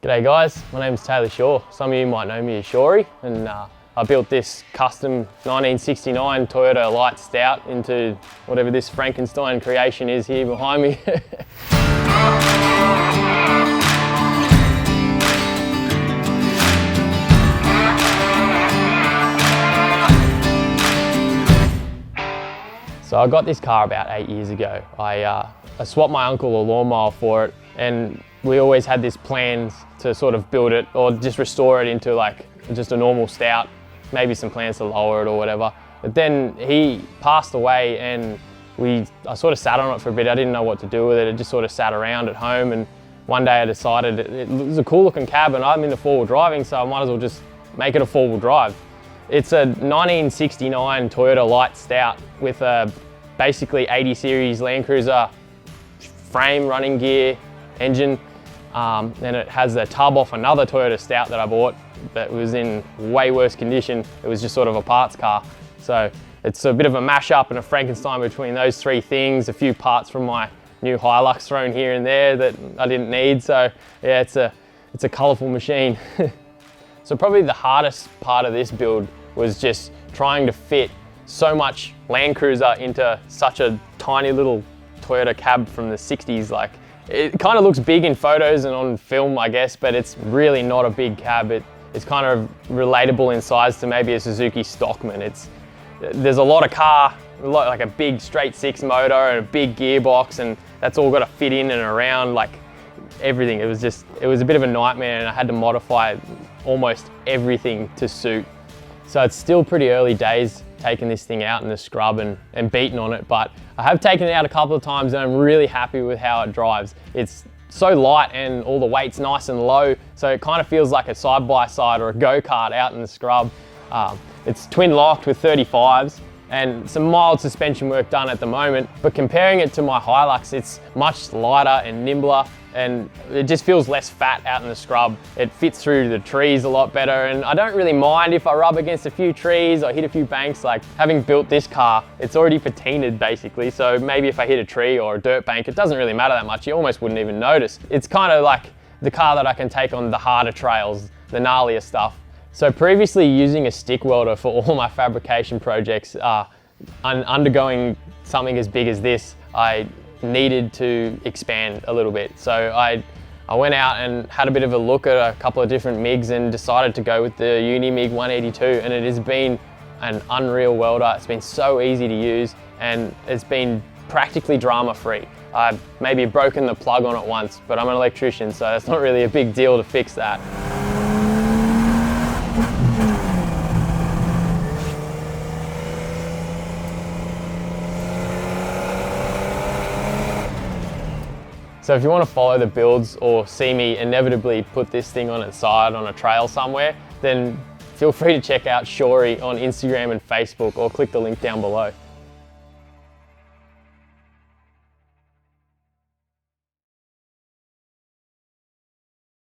G'day guys, my name is Taylor Shaw. Some of you might know me as Shawrry, and I built this custom 1969 Toyota Lite Stout into whatever this Frankenstein creation is here behind me. So I got this car about 8 years ago. I swapped my uncle a lawnmower for it, and we always had this plans to sort of build it or just restore it into like just a normal Stout, maybe some plans to lower it or whatever. But then he passed away, and I sort of sat on it for a bit. I didn't know what to do with it. It just sort of sat around at home, and one day I decided it was a cool looking cab, and I'm into four-wheel driving, so I might as well just make it a four-wheel drive. It's a 1969 Toyota Lite Stout with a basically 80 series Landcruiser frame, running gear, engine. And it has a tub off another Toyota Stout that I bought that was in way worse condition. It was just sort of a parts car. So it's a bit of a mashup and a Frankenstein between those three things. A few parts from my new Hilux thrown here and there that I didn't need. So yeah, it's a colourful machine. So probably the hardest part of this build was just trying to fit so much Landcruiser into such a tiny little Toyota cab from the 60s. Like, it kind of looks big in photos and on film, I guess, but it's really not a big cab. It's kind of relatable in size to maybe a Suzuki Stockman. There's a lot of car, like a big straight six motor and a big gearbox, and that's all got to fit in and around like everything. It was a bit of a nightmare, and I had to modify almost everything to suit. So it's still pretty early days taking this thing out in the scrub and beating on it, but I have taken it out a couple of times, and I'm really happy with how it drives. It's so light and all the weight's nice and low, so it kind of feels like a side-by-side or a go-kart out in the scrub. It's twin locked with 35s and some mild suspension work done at the moment, but comparing it to my Hilux, it's much lighter and nimbler, and it just feels less fat out in the scrub. It fits through the trees a lot better, and I don't really mind if I rub against a few trees or hit a few banks. Like, having built this car, it's already patinaed basically, so maybe if I hit a tree or a dirt bank, it doesn't really matter that much. You almost wouldn't even notice. It's kind of like the car that I can take on the harder trails, the gnarlier stuff. So previously, using a stick welder for all my fabrication projects, undergoing something as big as this, I needed to expand a little bit. So I went out and had a bit of a look at a couple of different MIGs and decided to go with the Unimig 182, and it has been an unreal welder. It's been so easy to use, and it's been practically drama-free. I've maybe broken the plug on it once, but I'm an electrician, so it's not really a big deal to fix that. So if you want to follow the builds or see me inevitably put this thing on its side on a trail somewhere, then feel free to check out Shawrry on Instagram and Facebook, or click the link down below.